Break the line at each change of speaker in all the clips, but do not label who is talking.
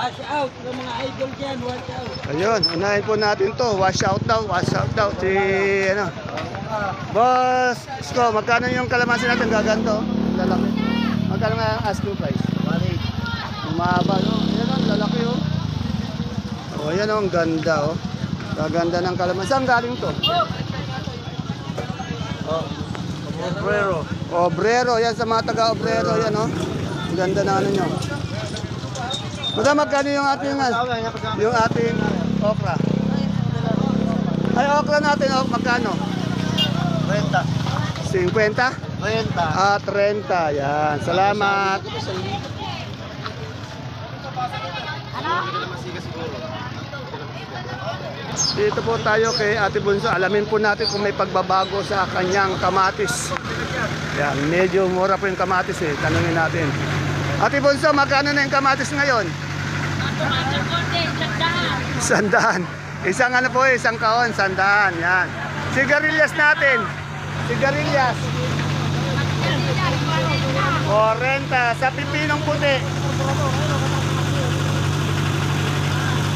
Wash out ng mga idol dyan, wash out.
Ayun, unahin po natin to. Wash out daw. Si, ano. Boss, Isko, magkano yung kalamansi natin? Gaganto. Lalaki. Magkano nga ang asking price? 1.8. Umaba, no? Ayan o, lalaki o. O, ayan o, ang ganda o. Gaganda ng kalamansi. Saan galing to?
Obrero.
Obrero, yan sa mga taga-obrero, yan o. Ang ganda na ano nyo. Madam, magkano yung ating okra? Ay, okra natin, magkano?
30.
50?
30.
Ah, 30. Yan. Salamat. Dito po tayo kay Ate Bunso. Alamin po natin kung may pagbabago sa kanyang kamatis. Yan, medyo mura po yung kamatis eh. Tanungin natin. Ate Bunso, magkano na yung kamatis ngayon? Sandaan. Isang ano po, isang kaon, sandaan. Yan. Sigarilyas natin. Sigarilyas. 40. Sa pipinong puti.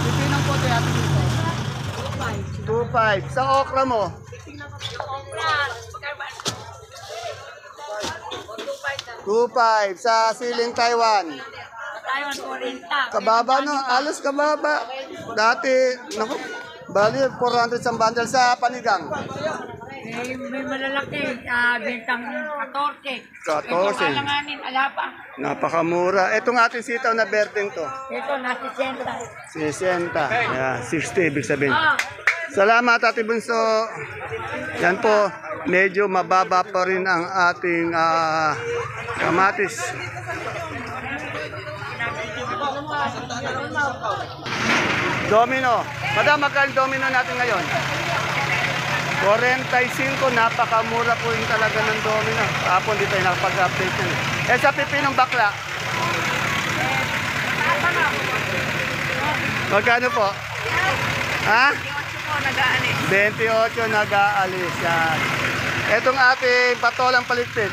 Pipinong puti, Ate Bunso. 2.5. Sa okra mo? 2.5. Sa siling Taiwan?
Taiwan, 40.
Kababa no? Alos kababa. Dati, naku, bali 400 sa bundle sa panigang.
May malalaki, bintang 14.
14.
Ito kalanganin, alapa.
Napakamura. Itong ating sitaw na berdeng to.
Ito, nasa 60.
60. Yeah, 60 ibig sabihin.
Ah,
Salamat Ate Bunso. Yan po, medyo mababa pa rin ang ating kamatis. Domino. Madam, magkano domino natin ngayon? 45, napakamura po yung talaga ng domino. Kapon dito tayo nakapag-update yan. Eh sa pipinong bakla? Magkano po? Ha? 28 nag-aalis. Yan. Etong ating patolang paligpit.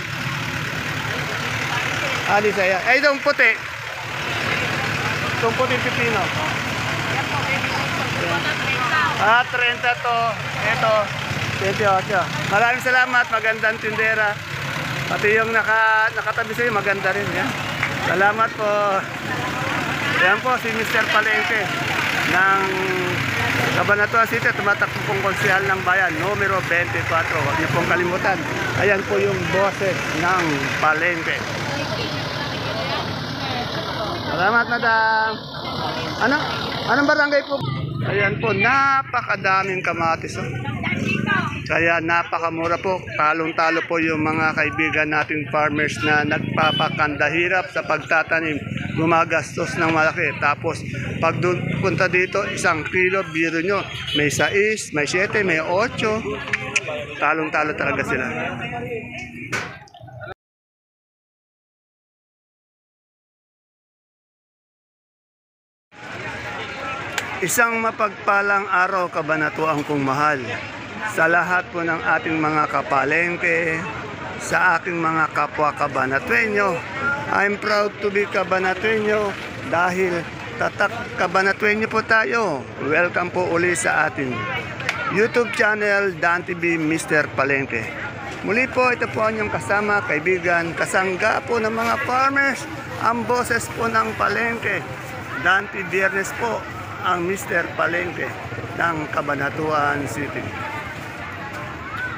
Alis ayan. Eh itong puti. Itong puti pipino. 30 to. Ito. 28. Maraming salamat. Magandang tindera. Pati yung nakatabi sa'yo, maganda rin. Yan. Salamat po. Yan po si Mr. Palengke ng Cabanatuan City, tumatakbo pong konsyal ng bayan, numero 24. Huwag niyo pong kalimutan. Ayan po yung boses ng Palengke. Salamat, madam. Anong barangay po? Ayan po, napakadaming kamatis. Oh. Kaya napakamura po. Talong-talo po yung mga kaibigan nating farmers na nagpapakandahirap sa pagtatanim. Gumagastos ng malaki. Tapos pag punta dito, 1 kilo, biro nyo. May 6, may 7, may 8. Talong-talo talaga sila. Isang mapagpalang araw, Kabanatuan kong mahal. Sa lahat po ng ating mga kapalengke, sa aking mga kapwa Kabanatuenyo, I'm proud to be Kabanatuenyo dahil tatak Kabanatuenyo po tayo. Welcome po uli sa ating YouTube channel, Dan TV Mr. Palengke. Muli po, ito po ang inyong kasama, kaibigan, kasangga po ng mga farmers, ang boses po ng Palengke. Dan TV Biyernes po ang Mr. Palengke ng Cabanatuan City.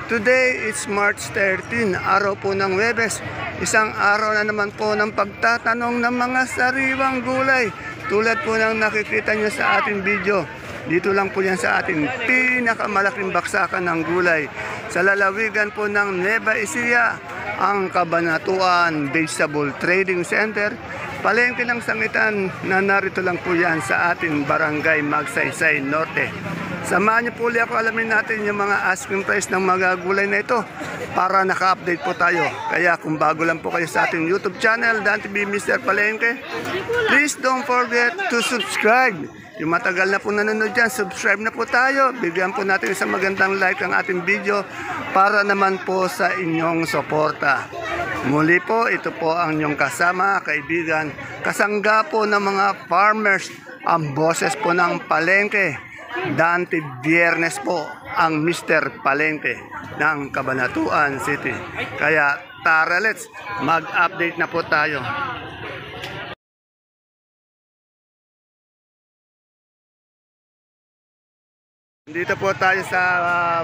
Today is March 13, araw po ng Huwebes. Isang araw na naman po ng pagtatanong ng mga sariwang gulay. Tulad po ng nakikita nyo sa ating video. Dito lang po yan sa ating pinakamalaking baksakan ng gulay. Sa lalawigan po ng Nueva Ecija, ang Cabanatuan Vegetable Trading Center. Palengke ng sangitan na narito lang po yan sa ating barangay Magsaysay Norte. Samahan niyo po ulit ako, alamin natin yung mga asking price ng mga gulay na ito para naka-update po tayo. Kaya kung bago lang po kayo sa ating YouTube channel, Dan TV Mr. Palengke, please don't forget to subscribe. Yung matagal na po nanonood dyan, subscribe na po tayo. Bigyan po natin isang magandang like ang ating video para naman po sa inyong suporta. Muli po, ito po ang inyong kasama, kaibigan, kasangga po ng mga farmers, ang boses po ng palengke. Dante Biernes po ang Mr. Palengke ng Cabanatuan City. Kaya tara, let's mag-update na po tayo. Dito po tayo sa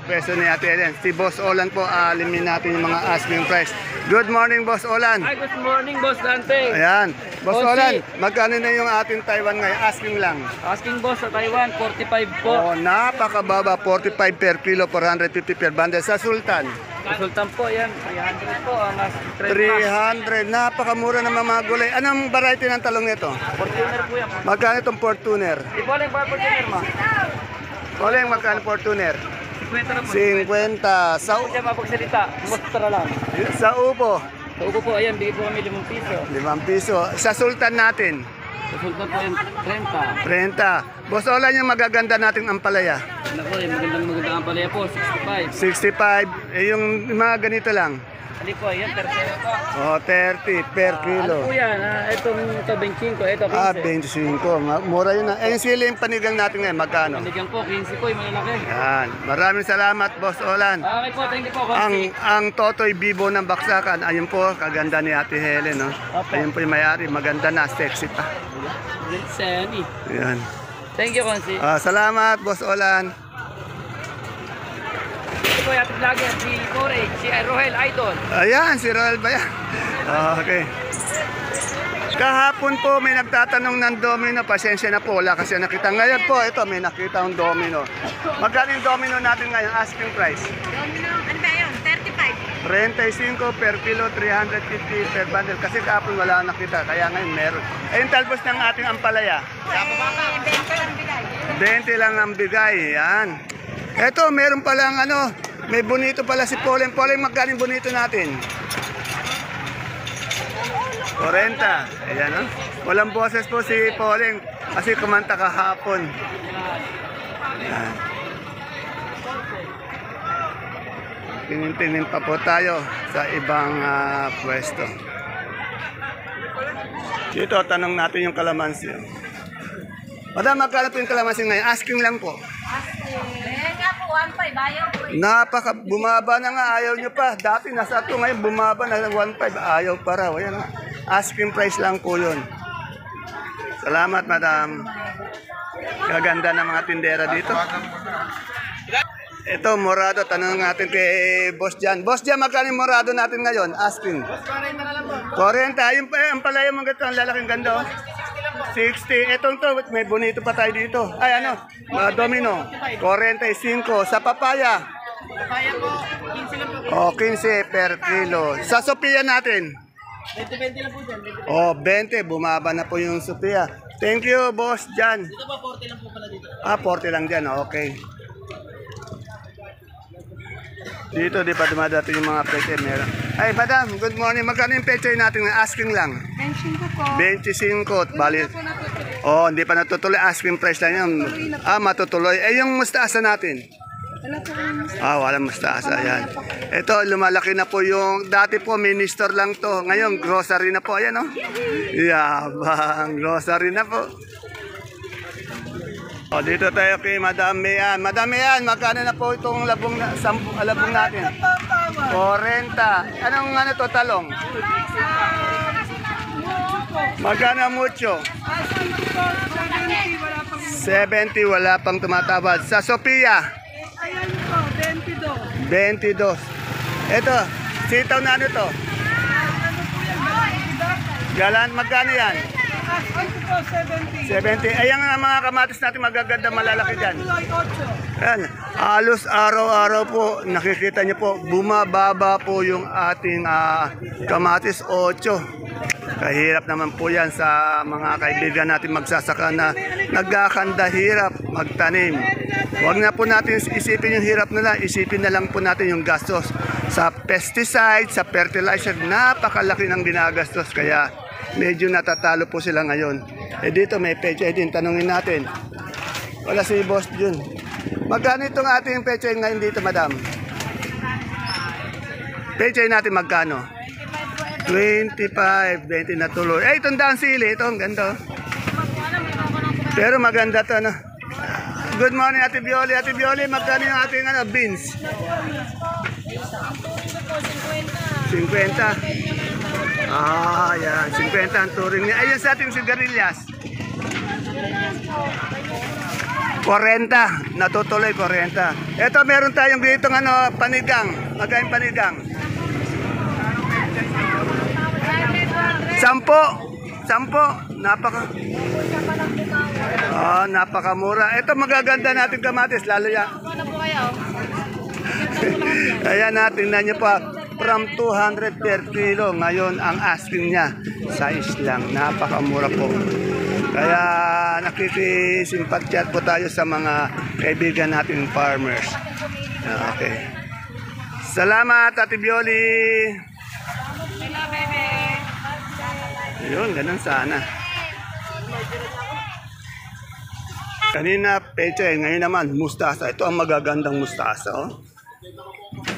peso ni Ate Ellen. Si Boss Olan po, alimin natin yung mga asking price. Good morning, Boss Olan.
Hi, good morning, Boss Dante.
Ayan. Boss
Bossy.
Olan, magkano na yung ating Taiwan ngayon? Asking lang.
Asking boss sa Taiwan, 45 po.
Oh, napakababa, 45 per kilo, 450 per bundle. Sa Sultan,
Sultan po yan, 300 po ang asking
300. Napakamura naman mga gulay. Anong variety ng talong nito?
Fortuner po yan.
Magkano itong Fortuner?
Di po lang ba Fortuner, ma?
Oleng, magkano Fortuner?
50 na po.
50.
Siya mapagsalita, mostra lang.
Sa upo,
Sa upo po, ayan, bigay po kami 5 piso.
5 piso. Sa Sultan natin,
Sa Sultan po yan, 30.
30. Boss Olan, yung magaganda nating ampalaya.
Naku, magandang ang palaya po, 65.
65. Eh, yung mga ganito lang.
Hindi po, ayan, 30 po.
Oh, 30 per
Ano
kilo.
po yan? Ito 25, ito 15.
25. Mura yun na. Eh, yung siling panigang natin ngayon, magkano?
Binigyan po, 15 po, yung malalaki.
Yan. Maraming salamat, Boss Olan.
Okay po, thank you po.
Ang Totoy Bibo ng Baksakan, ayun po, kaganda ni Ate Helen, no?
Opo.
Ayun po yung may-ari, maganda na, sexy pa.
Sani.
Yan.
Thank you, Konsi.
Salamat, Boss Olan.
Ito po yung ating vlogger, si Corey, si Rohel Idol.
Ayan, si Roel ba yan? Okay. Kahapon po may nagtatanong ng domino, pasensya na po, wala kasi nakita. Ngayon po, ito may nakita ang domino. Magkano yung domino natin ngayon, asking price?
Domino, ano ba yun? 35.
35 per kilo, 350 per bundle. Kasi kahapon wala akong nakita, kaya ngayon meron. Ayun talbos ng ating ampalaya. 20 lang ang bigay, yan. Eto, meron palang ano, may bonito pala si Polen. Polen, magkano yung bonito natin? 40. Ayan, no? Walang boses po si Polen kasi kumanta kahapon. Ayan. Tinin-tinin pa po tayo sa ibang pwesto. Dito, tanong natin yung kalamansi. Madam, magkano po yung kalamansi ngayon? Asking lang po.
Nga po, 1.5, ayaw po.
Bumaba na nga, ayaw nyo pa. Dati nasa 2, ngayon bumaba na 1.5, ayaw pa raw. Ayan, asking price lang po yun. Salamat, madam. Kaganda ng mga tindera dito. Ito, morado. Tanong natin kay Boss Jan. Boss Jan, magkano yung morado natin ngayon? Asking. 40. Yung palaya mong ganito, ang lalaking ganda. 60. Etong to, may bonito pa tayo dito. Ay, ano? Domino. 45. Sa papaya.
Kaya po, 15 lang po.
15 per kilo. Sa Sophia natin.
20 lang po dyan.
20. Bumaba na po yung Sophia. Thank you, Boss Jan.
Dito po, 40 lang po pala dito.
40 lang dyan. Okay. Dito, di pa dumadating yung mga peche. Meron. Ay, madam, good morning. Magkano yung peche natin? Asking lang. 25 po. 25. Bali. Oh, hindi pa natutuloy. Asking price lang yun. Matutuloy. Eh, yung mustasa natin? Walang mustasa. Yan. Ito, lumalaki na po yung, dati po, mini-store lang to. Ngayon, grocery na po. Ayan, oh. Yabang, grocery na po. O, dito tayo kay Madam Mayan. Madam Mayan, magkano na po itong labong, labong natin? 40. Anong ano to, talong? Magkano mucho? 70, wala pang tumatawad. Sa Sophia?
Ayan po,
22.
22.
Ito, sitaw na ano to? Galan, magkano yan?
Ano po, 70.
70. Ayan nga mga kamatis natin magaganda malalaki dyan.
Tuloy 8.
Ayan, halos araw-araw po, nakikita niyo po, bumababa po yung ating kamatis 8. Kahirap naman po yan sa mga kaibigan natin magsasaka na nagkakanda hirap magtanim. Huwag na po natin isipin yung hirap nila, isipin na lang po natin yung gastos. Sa pesticide, sa fertilizer, napakalaki ng ginagastos. Kaya medyo natatalo po sila ngayon. Dito may peche din, tanungin natin. Wala si Boss Jun. Magkano itong ating peche ngayon dito, madam? Peche natin magkano? 25, 20 na tuloy. Eh, itong daang sili, ito, ang ganda. Pero maganda to, no? Good morning, Ate Bioli. Ate Bioli, magkano yung ating beans? 50. Ah, yan. 50 ang turing niya. Ayun sa ating sigarilyas. 40. Natutuloy, 40. Ito, meron tayong dito panigang. Magkain panigang. 10. Napakamura. Ito magaganda natin kamatis, lalo yan. Ayan natin na nyo pa. From 200 per kilo. Ngayon, ang asking niya, size lang. Napakamura po. Kaya nakikisimpatyat po tayo sa mga kaibigan nating farmers. Okay. Salamat, Ate Bioli. Yun, ganun sana. Kanina, peche, ngayon naman, mustasa. Ito ang magagandang mustasa, oh.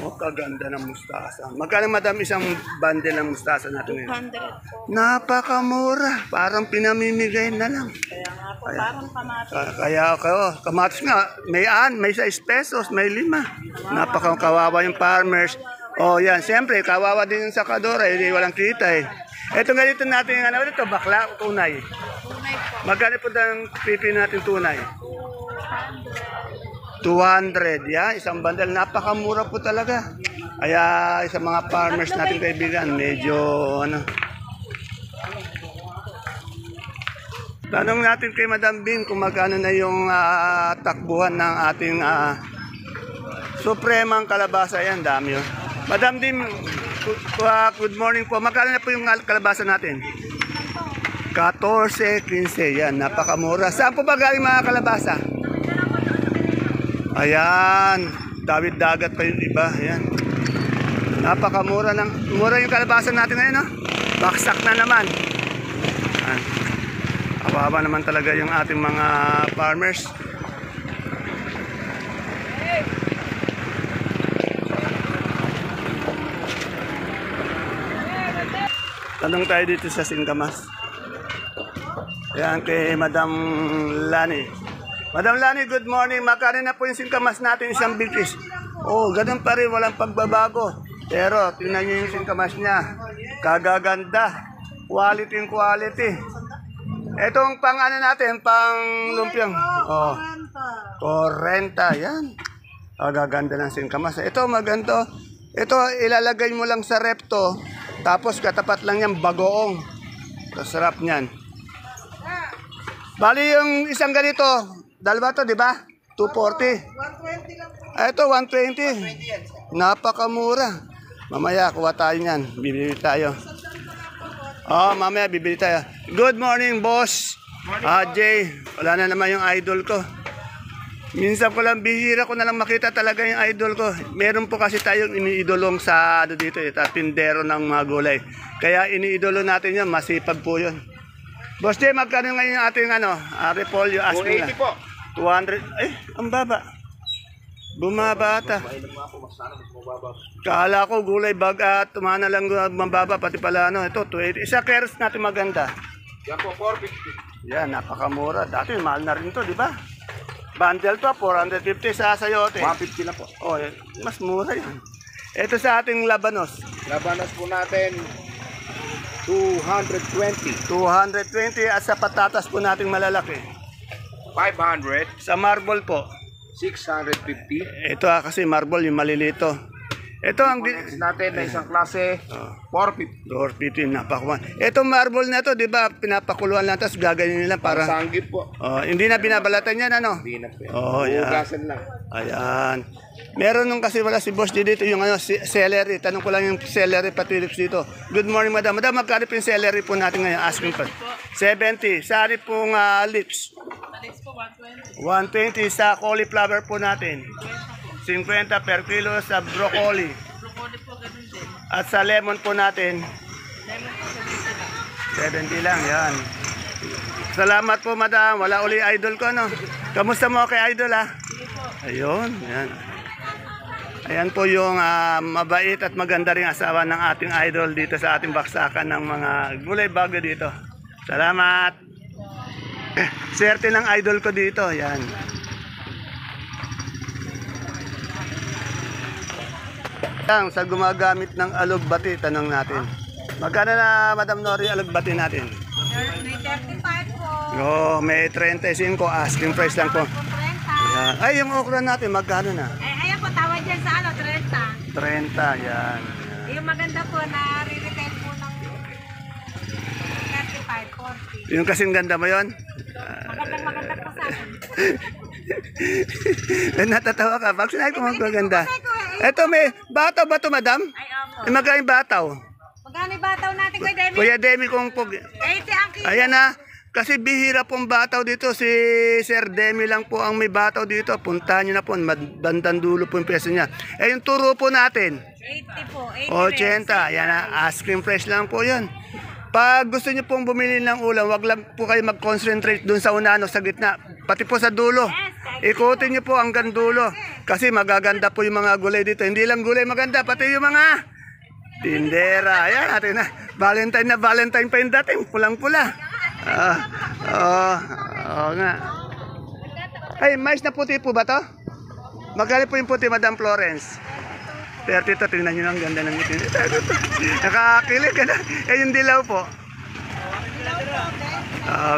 Oh, kaganda ng mustasa. Magkano madam isang bundle ng mustasa natin ngayon?
200 po.
Napakamura. Parang pinamimigay na lang.
Kaya nga po, parang kamatis.
Kaya kamatis nga, may 6 pesos, may 5. Napakakawawa yung farmers. Oh, yan. Siyempre, kawawa din yung sakadora. Hindi walang kita eh. Ito ganito natin yung ito, bakla, tunay.
Tunay po.
Magkano po ng pipi natin tunay? 200. Yan, isang bundle. Napakamura po talaga. Kaya sa mga farmers natin kaibigan, medyo Tanong natin kay Madam Bing kung magkano na yung takbuhan ng ating supremang kalabasa. Yan, dami yun. Madam Bing, good morning po. Magkano na po yung kalabasa natin? 14, 15. Yan, napakamura. Saan po ba galing mga kalabasa? Ayan, David dagat pa yung iba. Ayan. Napakamura mura yung kalabasa natin ngayon, no? Baksak na naman. Ayan. Kawawa naman talaga yung ating mga farmers. Tanong tayo dito sa Singkamas. Ayan kay Madam Lani. Madam Lani, good morning. Magkano na po yung singkamas natin, isang bigkis? Oh, ganun pa rin, walang pagbabago. Pero, tingnan nyo yung singkamas niya. Kagaganda. Quality. Etong pang natin, pang lumpiang. Oh, 40. Yan. Kagaganda ng singkamas. Ito, maganda. Ito, ilalagay mo lang sa repto. Tapos, katapat lang yan, bagoong. Sarap niyan. Bali yung isang ganito, dalawa to, di ba? 240. 120 lang po. Ito, 120. Napakamura. Mamaya, kuha tayo niyan. Bibili tayo. Mamaya, bibili tayo. Good morning, boss. Jay, wala na naman yung idol ko. Minsan ko lang, bihira ko na lang makita talaga yung idol ko. Meron po kasi tayong iniidolong sa dito, tindero ng mga gulay. Kaya iniidolo natin yun, masipag po yun. Boss Jay, magkano ngayon yung ating repolyo?
280 po.
200. Ang baba. Bumaba ata. Kala ko gulay bag tumana lang mababa pati pala ito 280. Isa keres natin maganda.
Yan po, 450.
Yan, napakamura. Dati mahal na rin to, di ba? Bundle to, 450 sa sayote.
150 na po.
Oh, mas mura yan. Ito sa ating labanos.
Labanas po natin 220.
220 at sa patatas po nating malalaki.
500.
Sa marble po.
650.
Ito kasi marble yung malilito. Ito ang
Next natin na isang klase 450.
450 napakuha. Itong marble na to, 'di ba? Pinapakuluan lang tapos gaganin nila para
Sanggip po.
hindi na binabalatan yan
Hindi na po.
yan.
Hugasan lang.
Ayan. Meron nung kasi wala si boss dito yung celery. Tanong ko lang yung celery pati lips dito. Good morning, madam. Madam, magkano po yung celery po natin ngayon? Asking pa. 70. Sari pong lips.
Lips po, 120.
120 sa cauliflower po natin. 50 per kilo sa broccoli.
Broccoli po, ganun din.
At sa lemon po natin,
Lemon po, 70 lang.
70 lang, yan. Salamat po, madam. Wala uli idol ko, no? Kamusta mo kay idol, ha?
Sige po.
Ayun, yan. Ayan po yung mabait at maganda ring asawa ng ating idol dito sa ating baksakan ng mga gulay bagyo dito. Salamat! Swerte ng idol ko dito. Yan. Yan, sa gumagamit ng alugbati, tanong natin. Magkano na, Madam Nori, alugbati natin?
May 35 po.
Oh, may 35, asking price lang po.
30.
Yan. Ay, yung okra natin, magkano na?
Ayan po, tawad dyan sa 30.
30, yan.
Yung maganda po na re-retail po ng 35, 40.
Yung kasing ganda mo yon?
Maganda po sa akin.
Natatawa ka. Pag sinabi ko magaganda. Ito, may bataw ba ito, madam?
Ay, opo.
May magkain bataw.
Magkano yung bataw natin, Kuya Demi?
Kuya Demi kong
80 ang kilo.
Ayan na. Kasi bihira pong bataw dito. Si Sir Demi lang po ang may bataw dito. Puntahan nyo na po. Bandang dulo po yung peso niya. Eh, yung turo po natin.
80 po.
80. Yan na. Asking price lang po yun. Pag gusto niyo pong bumili ng ulam, wag lang po kayo mag-concentrate dun sa unano, sa gitna. Pati po sa dulo. Ikutin niyo po hanggang dulo. Kasi magaganda po yung mga gulay dito. Hindi lang gulay maganda, pati yung mga tindera. Ayan natin na. Valentine pa yung dating. Pulang-pula. Nga. Ay, mais na puti po ba to? Magkano po yung puti, Madam Florence? 32, tingnan nyo lang, ganda ng ngiti. Nakakilig ka na. Eh, yung dilaw po.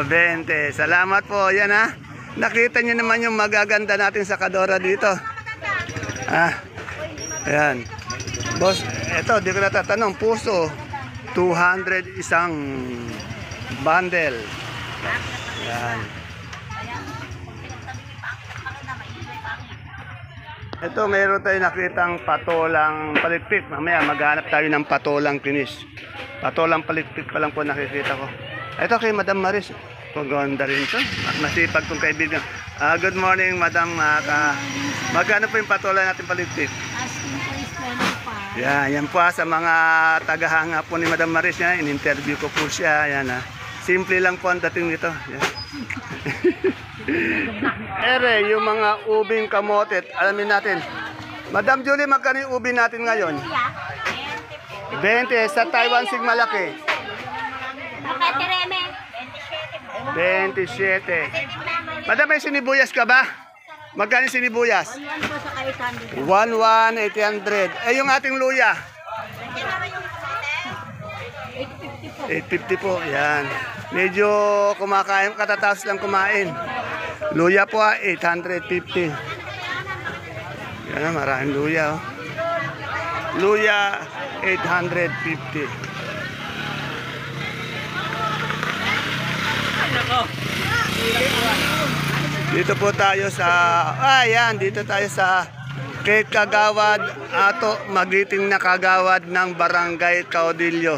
20. Salamat po. Yan ha. Nakita nyo naman yung magaganda natin sa Kadora dito. Ayan. Boss, eto, di ko natatanong. Puso, 200 isang bundle. Ayan. Ito, mayroon tayo nakitang patolang palitpik. Mamaya, maghanap tayo ng patolang kinis. Patolang palitpik pa lang po nakikita ko. Ito kay Madam Maris. Paganda rin ito. Masipag kong kaibigan. Good morning, Madam. Magkano po yung patola natin palitpik?
Asking price 25.
Yan po sa mga tagahanga po ni Madam Maris. Yan, in-interview ko po siya. Yan, simple lang po ang dating nito. Yan. Ere, yung mga ubing kamote, alamin natin. Madam Julie, magkano yung ubi natin ngayon? 20 sa Taiwan Sigmalaki. 27. Madam, may sinibuyas ka ba? Magkano yung sinibuyas? 1,800. Eh, yung ating luya? 850 po. Yan. Medyo kumakain, katataos lang kumain. Luya po 850. Yan na, maraming luya. Oh. Luya 850. Dito po tayo sa dito tayo sa kay Kagawad Ato, magiting na kagawad ng Barangay Caudillo.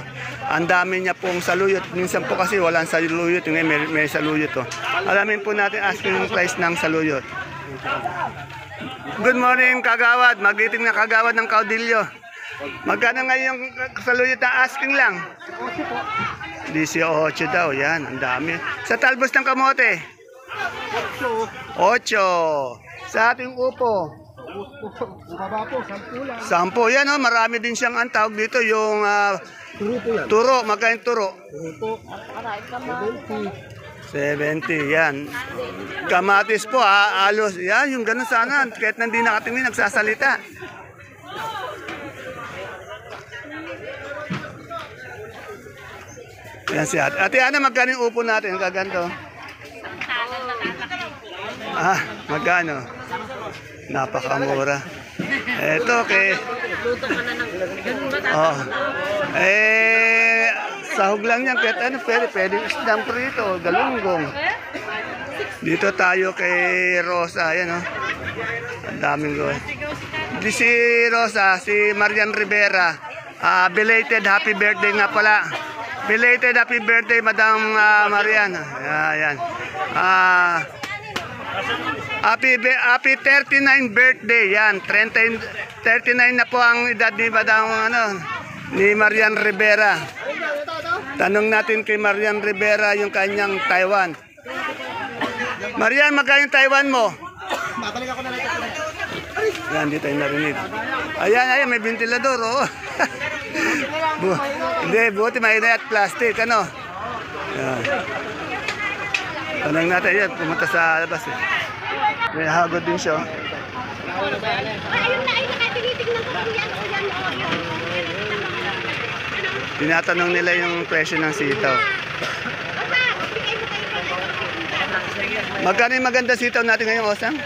Ang dami niya pong saluyot. Minsan po kasi walang saluyot. Ngayon may saluyot. Oh. Alamin po natin asking price ng saluyot. Good morning, Kagawad. Magiting na kagawad ng Caudillo. Magkano ngayon yung saluyot na asking lang? 18 daw. Yan, ang dami. Sa talbos ng kamote? 8. Sa ating upo? 10. Yan, oh, marami din siyang ang tawag dito. Yung turo, magkain turo? 70, yan. Kamatis po, alos. Yan, yung ganun sana. Kahit nandi nakatingin, nagsasalita. Yan si Ate. Ate Ana, magkano yung upo natin? Kaganto. Magkano? Napakamura. Eto, sahog lang yan. Kahit ano, pwede isdang prito, galunggong. Dito tayo kay Rosa. Ayan, oh. Ang daming go. Di si Rosa, si Marian Rivera. Belated happy birthday nga pala. Belated happy birthday, Madam Marian. Ayan. Happy 39 birthday. Yan, 39 na po ang edad ni Madam ni Marian Rivera. Tanong natin kay Marian Rivera yung kanyang Taiwan. Marian, magkano yung Taiwan mo? Yan, dito tayo narinig. Ayan, may ventilador, oh. Hindi, buti may at plastic, ano. Yan. Tanong natin yan, pumunta sa labas eh. May hagod din siya.
Ayun na, tinitignan ko yan.
Tinatanong nila yung presyo ng sitaw. Magkano yung maganda sitaw natin ngayon, Osang?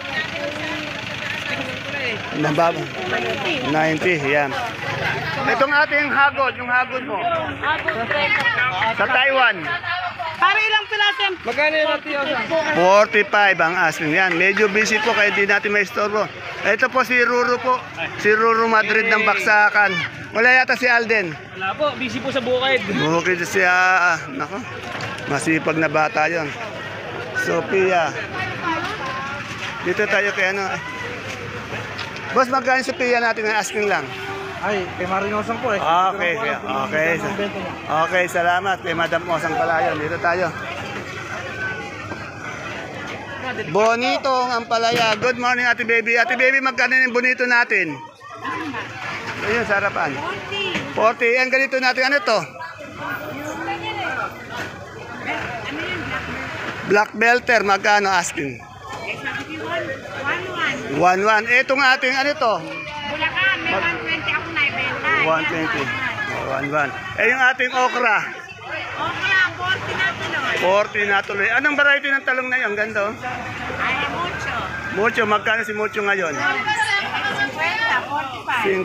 Mababa. 90, yan. Itong ating hagod, yung hagod mo. Sa Taiwan.
Para ilang piraso?
Magkano yung natin yun?
45 ang asking yan. Medyo busy po kaya di natin may istorbo. Ito po si Ruru po. Si Ruru Madrid ng Baksakan. Wala yata si Alden.
Wala po, busy po sa bukid.
Bukid siya. Nako, masipag na bata yon. Sophia. Dito tayo kay ano. Boss, magkano yung Sophia natin ang asking lang?
Ay, kay Marinosang po eh.
Okay, okay. Okay, salamat kay Madam Osang pala yun. Dito tayo. Bonito ang palaya. Good morning, Ate Baby. Ate Baby, magkano yung bonito natin? Ayun, sarapan. 40. Yan, ganito natin. Ano to? Black Belter, magkano asking? 1-1. Etong ating ano to?
Bulacan, may 120 ako na ibenta.
120. 1-1. Eh, yung ating okra?
Okra, 40 na tuloy.
40 na tuloy. Anong variety ng talong na yun? Ganda, oh.
Ay, mucho.
Mucho, magkano si Mucho ngayon?
50,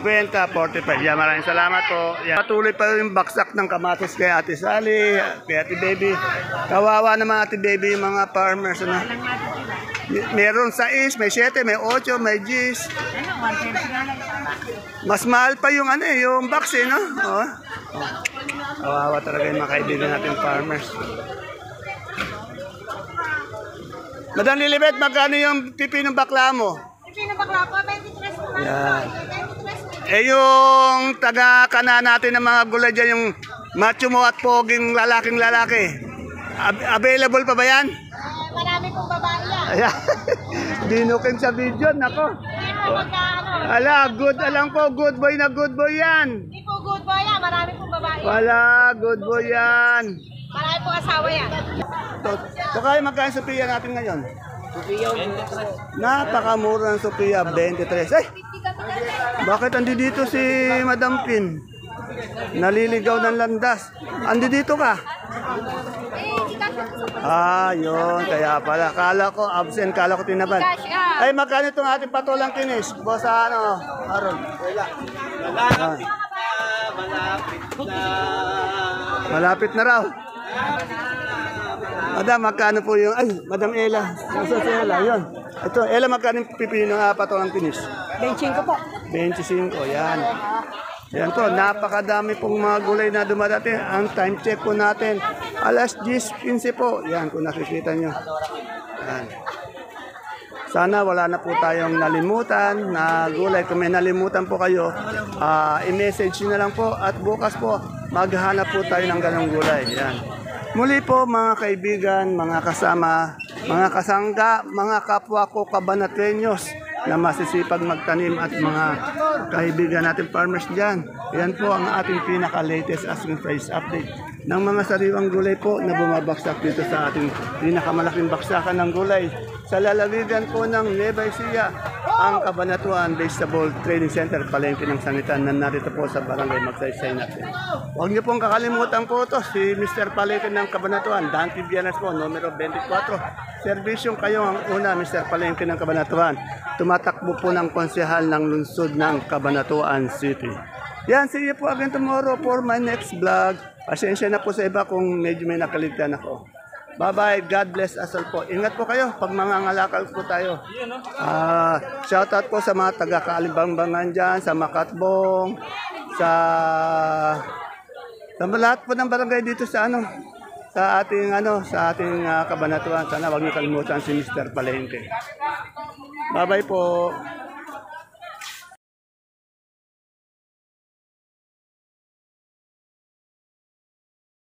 45.
50, 45. Yan, maraming salamat po. Yan. Patuloy pa yung baksak ng kamatis kay Ate Sally, kay Ate Baby. Kawawa naman Ate Baby yung mga farmers. Ano? Meron 6, may 7, may 8, may 10.
Ano, 120 na lang.
Mas mahal pa yung ano yung box no? Oh. Kawawa talaga yung mga kaibigan natin farmers. Madam Lilibet, magkano yung pipinong bakla mo?
Sino bakla ko? 23 po na.
Yan.
23.
Eh yung taga-kana natin ng mga gulay dyan, yung macho mo at poging lalaking lalaki. Available pa ba yan?
Marami pong babae yan.
Ayan. Dinukin sa video, nako.
Hindi po magkaano.
Ala, good, alam ko, good boy na good boy yan.
Hindi po good boy yan. Marami pong babae yan.
Wala, good boy yan.
Marami pong asawa yan.
Kaya magkano Sophia natin ngayon? Napakamura ng Sophia, 23. Ay, bakit andi dito si Madam Pin? Naliligaw ng landas. Andi dito ka? Ah, yun. Kaya pala. Kala ko absent. Kala ko tinaban. Ay, magkano itong ating patulang kinis? Boss, ano? Aaron. Ah. Malapit na raw. Madam, magkano po yung... Ay, Madam Ella. Nasa si Ella, yun. Ito, Ella, magkano yung pipino ng patulang kinis?
25 po.
25, yan. Yan po, napakadami pong mga gulay na dumadating. Ang time check po natin, alas 10:15 po. Yan, kung nakikita nyo. Yan. Sana wala na po tayong nalimutan na gulay. Kung may nalimutan po kayo, i-message nyo na lang po. At bukas po, maghanap po tayo ng ganong gulay. Yan. Muli po mga kaibigan, mga kasama, mga kasangga, mga kapwa ko kabanatuenyos na masisipag magtanim at mga kaibigan natin farmers dyan. Yan po ang ating pinaka-latest asking price update ng mga sariwang gulay po na bumabaksak dito sa ating pinakamalaking baksakan ng gulay sa lalawigan po ng Nueva Ecija, ang Cabanatuan Vegetable Trading Center, palengke ng Sangitan na narito po sa Barangay Magsaysay natin. Huwag niyo pong kakalimutan po ito, si Mr. Palengke ng Cabanatuan, Dante Villanas po, numero 24. Serbisyong kayo ang una, Mr. Palengke ng Cabanatuan. Tumatakbo po ng konsehal ng lungsod ng Cabanatuan City. Yan, see you po again tomorrow for my next vlog. Pasensya na po sa iba kung medyo may nakaligtan ako. Bye-bye. God bless us all po. Ingat po kayo pag mangangalakal po tayo. Shoutout po sa mga taga-Kalimbangbangan dyan, sa Makatbong, sa lahat po ng barangay dito sa ating Cabanatuan. Sana wag niyo kalimutan si Mr. Palengke. Bye-bye po.